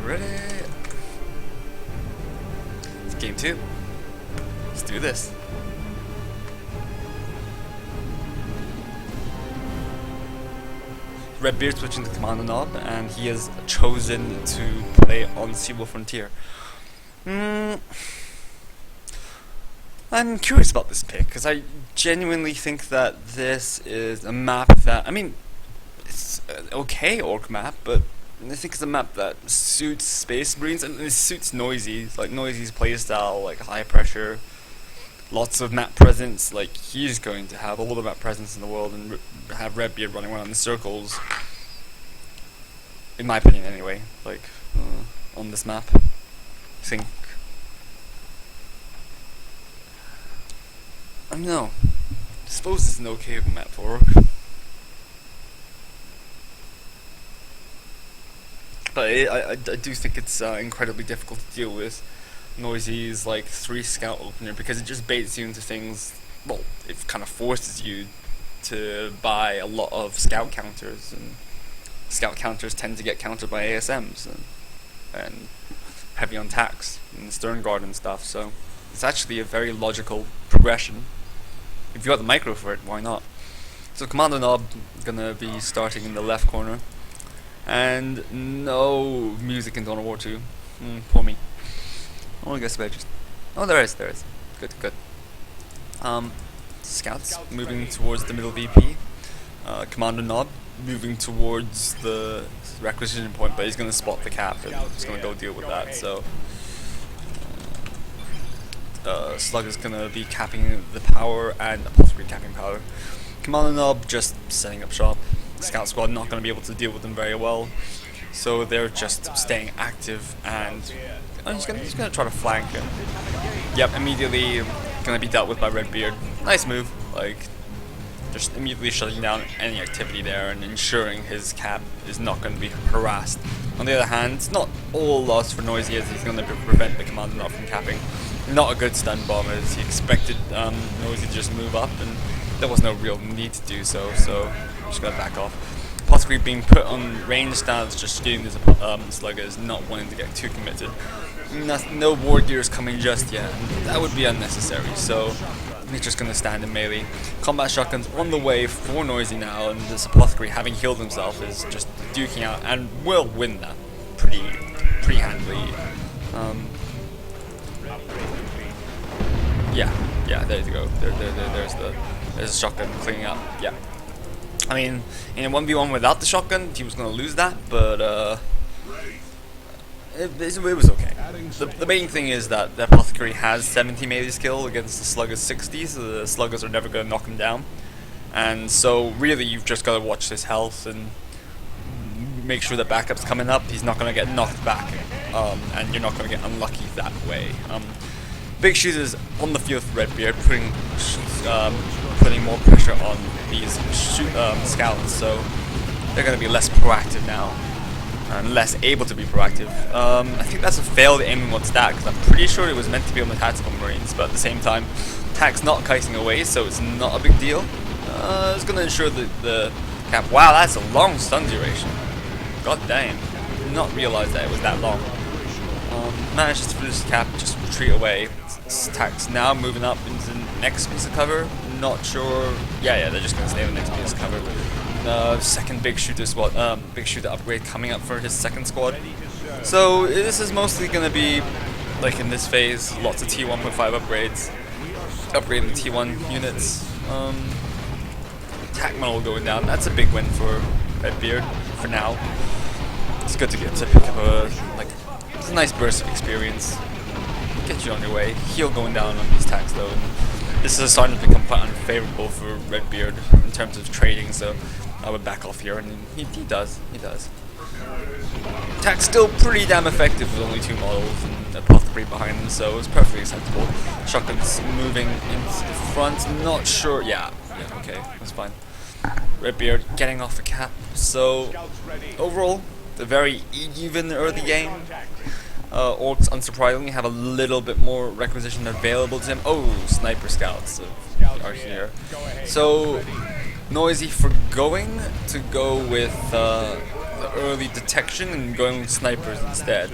Ready? It's game 2. Let's do this. Redbeard switching the Kommando knob, and he has chosen to play on Seawolf Frontier. I'm curious about this pick, because I genuinely think that this is a map that, I mean, it's an okay orc map, but I think it's a map that suits Space Marines, and it suits Noisy's, like Noisy's playstyle, like high pressure, lots of map presence. Like, he's going to have all the map presence in the world and have Redbeard running around in circles, in my opinion anyway, like, on this map. I think, I don't know, I suppose it's an okay map for orc. But I do think it's incredibly difficult to deal with Noisy's like 3 scout opener, because it just baits you into things. Well, it kind of forces you to buy a lot of scout counters, and scout counters tend to get countered by ASMs and heavy on tax and stern guard and stuff. So it's actually a very logical progression. If you got the micro for it, why not? So Kommando knob gonna be starting in the left corner. And no music in Dawn of War 2. Poor me. Oh, I guess I just... Oh, there is. Good. Scouts moving towards the middle VP. Kommando knob moving towards the requisition point, but he's going to spot the cap and he's going to go deal with that. So Slug is going to be capping the power, and Apothecary capping power. Kommando knob just setting up shop. Scout squad not going to be able to deal with them very well, so they're just staying active, and he's going to try to flank him. Yep, immediately going to be dealt with by Redbeard. Nice move, like just immediately shutting down any activity there and ensuring his cap is not going to be harassed. On the other hand, it's not all lost for Noisy, as he's going to prevent the Kommando knob from capping. Not a good stun bomb, as he expected Noisy to just move up, and there was no real need to do so, so I'm just going to back off. Apothecary being put on range stance, just getting this Slugger is not wanting to get too committed. No war gears coming just yet, that would be unnecessary, so he's just going to stand in melee. Combat shotguns on the way for Noisy now, and this Apothecary, having healed himself, is just duking out and will win that pretty handily. Yeah, there you go. There's a shotgun cleaning up. Yeah. I mean, in a 1v1 without the shotgun, he was going to lose that, but it was okay. The main thing is that the Apothecary has 70 melee skill against the Slugger's 60, so the Sluggers are never going to knock him down. And so, really, you've just got to watch his health and make sure that backup's coming up. He's not going to get knocked back, and you're not going to get unlucky that way. Big shooters on the field for Redbeard, putting more pressure on these scouts, so they're going to be less proactive now, and less able to be proactive. I think that's a failed aiming on stat, because I'm pretty sure it was meant to be on the Tactical Marines, but at the same time, TAC's not kiting away, so it's not a big deal. It's going to ensure that the cap... Wow, that's a long stun duration. God damn. Did not realize that it was that long. Manages to this cap just retreat away. TAC's now moving up into the next piece of cover. Not sure. Yeah, they're just gonna stay on the next piece of cover. Second big shooter upgrade coming up for his second squad. So this is mostly gonna be like in this phase, lots of T1.5 upgrades, upgrading the T1 units. Attack model going down. That's a big win for Redbeard for now. It's good to get to pick up it's a nice burst of experience. Get you on your way. Heal going down on these attacks though. And this is starting to become quite unfavorable for Redbeard in terms of trading, so I would back off here, and he does. Attack's still pretty damn effective with only 2 models and Apothecary behind them, so it's perfectly acceptable. Shotgun's moving into the front. Not sure. Yeah, okay, that's fine. Redbeard getting off the cap. So overall, a very even early game. Orcs, unsurprisingly, have a little bit more requisition available to him. Oh, sniper scouts are here. So, Noisy forgoing to go with the early detection and going with snipers instead.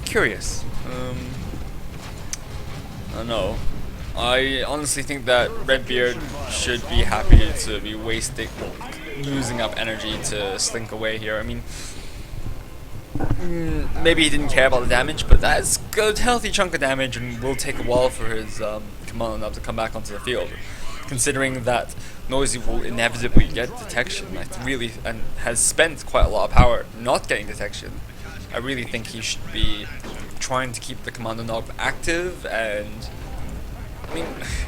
Curious. I don't know. I honestly think that Redbeard should be happy to be wasting, well, using up energy to slink away here. I mean, maybe he didn't care about the damage, but that's a good, healthy chunk of damage, and will take a while for his Kommando Nub to come back onto the field. Considering that Noisy will inevitably get detection, and has spent quite a lot of power not getting detection, I really think he should be trying to keep the Kommando Nub active. And I mean,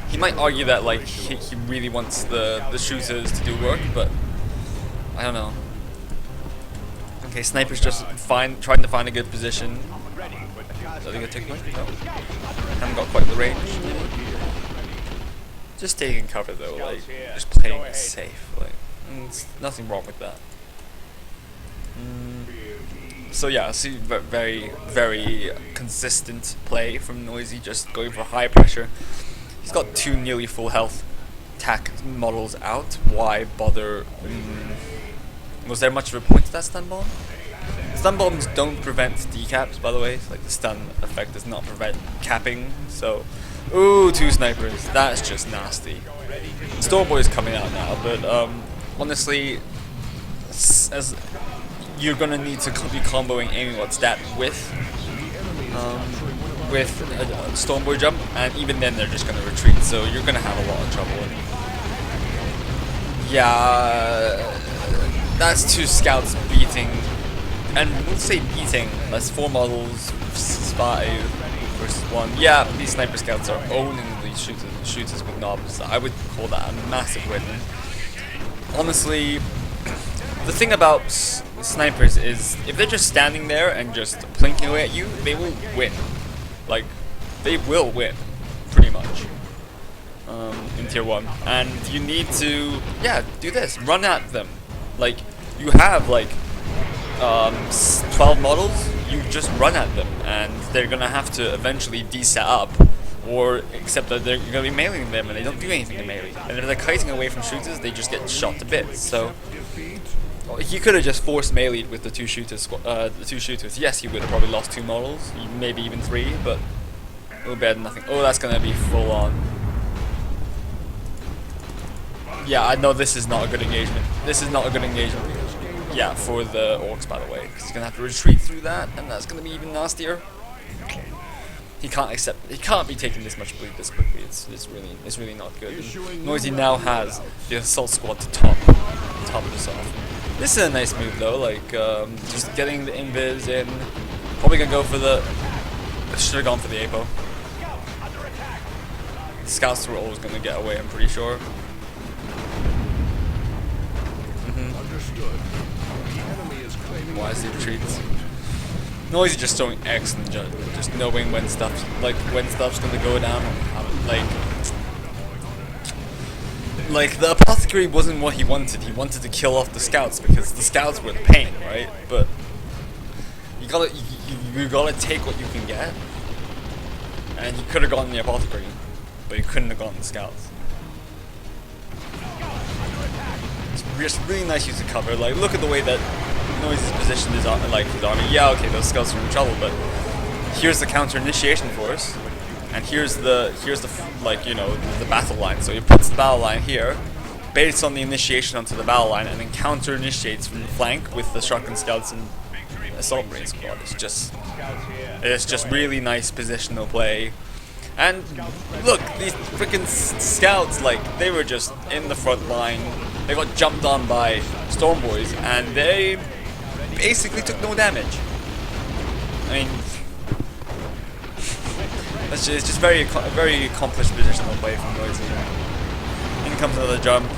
he might argue that like he really wants the shooters to do work, but I don't know. Okay, Sniper's just trying to find a good position. Is that a good takeaway? No. Haven't got quite the range. Just taking cover though, like just playing it safe. Like, there's nothing wrong with that. So yeah, I see very, very consistent play from Noisy, just going for high pressure. He's got 2 nearly full health attack models out. Why bother? Was there much of a point to that stun bomb? Stun bombs don't prevent decaps, by the way. Like, the stun effect does not prevent capping. So, ooh, 2 snipers. That's just nasty. Stormboy's coming out now, but honestly, as you're gonna need to be comboing aiming what's that with a Stormboy jump, and even then they're just gonna retreat. So you're gonna have a lot of trouble. Yeah. That's 2 scouts beating, and we'll say beating, that's 4 models, 5 versus 1. Yeah, these sniper scouts are owning these shooters with knobs. I would call that a massive win. Honestly, the thing about snipers is, if they're just standing there and just plinking away at you, they will win. Like, they will win, pretty much. In tier 1. And you need to, yeah, do this, run at them. Like, you have like 12 models, you just run at them, and they're gonna have to eventually de-set up, or accept that they're gonna be meleeing them and they don't do anything to melee. And if they're kiting away from shooters, they just get shot to bits. So he could have just forced meleeed with the 2 shooters. Yes, he would have probably lost 2 models, maybe even 3, but a little better than nothing. Oh, that's gonna be full on. Yeah, I know this is not a good engagement. This is not a good engagement. Yeah, for the orcs, by the way, because he's gonna have to retreat through that, and that's gonna be even nastier. He can't be taking this much bleed this quickly. It's really not good. And Noisy now has the assault squad to top this off. This is a nice move though, like just getting the invis in. Probably gonna go for the. Should have gone for the Apo. The scouts were always gonna get away, I'm pretty sure. Wise retreats. Noisy just showing excellent just knowing when stuff's gonna go down. Like the Apothecary wasn't what he wanted. He wanted to kill off the scouts because the scouts were the pain, right? But you gotta take what you can get. And he could have gotten the Apothecary, but he couldn't have gotten the scouts. It's just really nice use of cover. Like, look at the way that Noisy's positioned his army. Yeah, okay, those scouts are in trouble, but here's the counter initiation force, and here's the like, you know, the battle line. So he puts the battle line here, baits on the initiation onto the battle line, and then counter initiates from the flank with the shotgun scouts and assault marine squad. It's just really nice positional play. And look, these freaking scouts, like, they were just in the front line. They got jumped on by Stormboys, and they basically took no damage. I mean, it's just very accomplished positional play from Noisy. In comes another jump.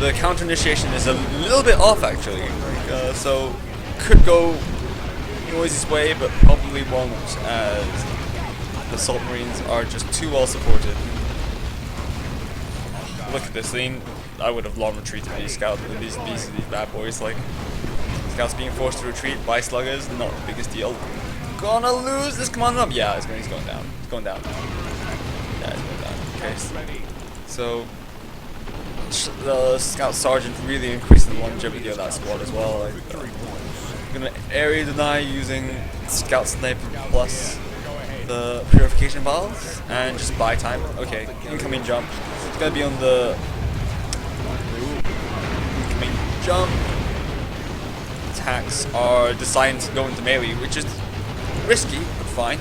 The counter initiation is a little bit off actually, like, so could go Noisy's way, but probably won't, as the Assault Marines are just too well supported. Look at this thing. I would have long retreated these scouts, these bad boys. Like, scouts being forced to retreat by sluggers, not the biggest deal. Gonna lose this Kommando Nub. Yeah, he's going down. He's going down. Yeah, he's going down. Okay. So the Scout Sergeant really increasing the longevity of that squad as well. Like, I'm gonna area deny using Scout Sniper plus the Purification Valves and just buy time. Okay, incoming jump. It's gonna be on the incoming jump. Attacks are deciding to go into melee, which is risky, but fine.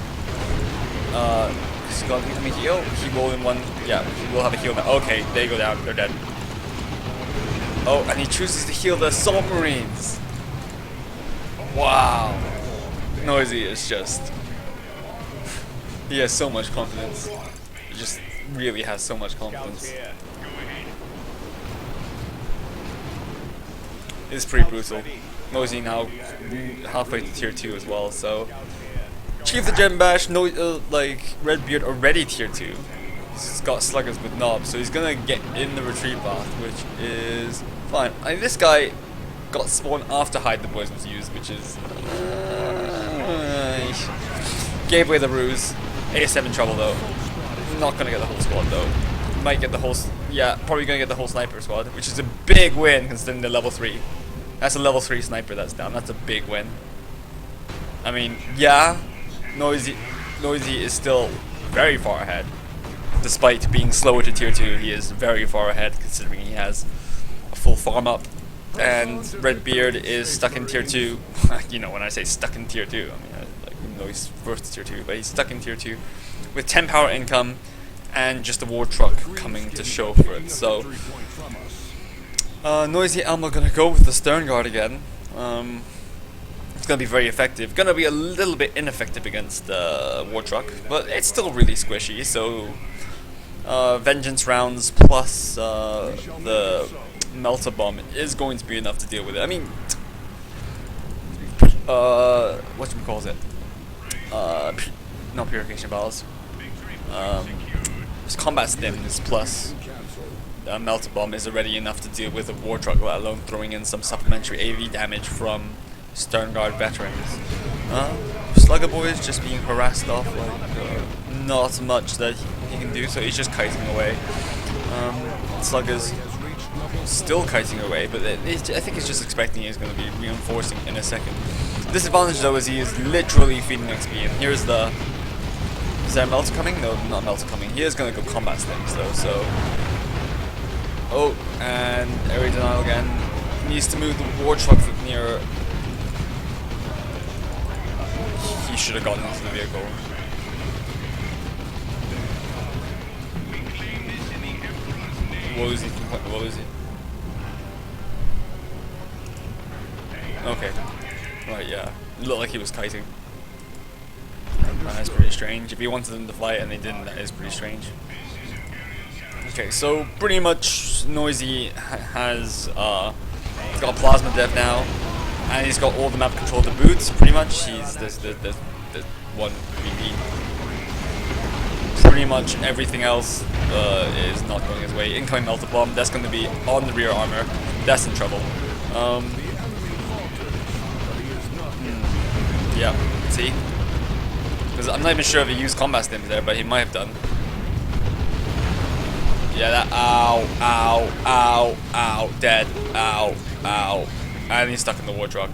He's got an incoming heal. He will in one. Yeah, he will have a heal now. Okay, they go down. They're dead. Oh, and he chooses to heal the Assault Marines. Wow. Noisy is just. He has so much confidence. He just really has so much confidence. It's pretty brutal. Noisy now halfway to tier 2 as well, so. Chief the Gem Bash, like Redbeard already tier 2. He's got sluggers with knobs, so he's gonna get in the retreat path, which is fine. I mean, this guy got spawned after Hide the Boys was used, which is gave away the ruse. AS7 in trouble though. Not gonna get the whole squad though. Might get the whole, yeah, probably gonna get the whole sniper squad, which is a big win considering the level 3. That's a level 3 sniper that's down. That's a big win. I mean, yeah. Noisy is still very far ahead. Despite being slower to tier 2, he is very far ahead considering he has a full farm up. And Redbeard is stuck in tier 2. You know, when I say stuck in tier 2, I mean, like, even though he's first to tier 2, but he's stuck in tier 2 with 10 power income and just a war truck coming to show for it. So, Noisy Elmo gonna go with the Stern Guard again. It's gonna be very effective. Gonna be a little bit ineffective against the war truck, but it's still really squishy. So vengeance rounds plus the melter bomb is going to be enough to deal with it. I mean, whatchamacalls it? Not purification balls. Just combat stims plus melter bomb is already enough to deal with a war truck, let alone throwing in some supplementary AV damage from Stern Guard veterans. Slugger Boy is just being harassed off, like not much that he can do, so he's just kiting away. Slugger's still kiting away, but I think he's just expecting he's going to be reinforcing in a second. Disadvantage though is he is literally feeding XP, and here's the. Is there a melter coming? No, not melter coming. He is going to go combat stims though, so. Oh, and area denial again. Needs to move the war truck near. He should have gotten into the vehicle. What was he? What was he? Okay. Right, yeah. It looked like he was kiting. That's pretty strange. If he wanted them to fight and they didn't, that is pretty strange. Okay, so pretty much Noisy has he's got Plasma Dev now, and he's got all the map control to boot. Pretty much, he's the one VP. Pretty much everything else is not going his way. Incoming Melter Bomb, that's going to be on the rear armor. That's in trouble. Yeah, see? Because I'm not even sure if he used combat stims there, but he might have done. Yeah, that ow, ow, ow, ow, dead, ow, ow. And he's stuck in the war truck.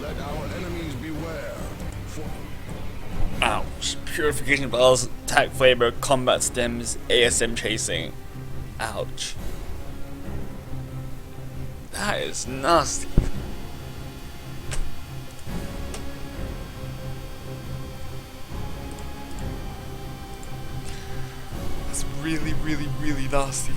Let our enemies beware. Ouch. Purification balls, attack flavor, combat stims, ASM chasing. Ouch. That is nasty. That's really, really, really nasty.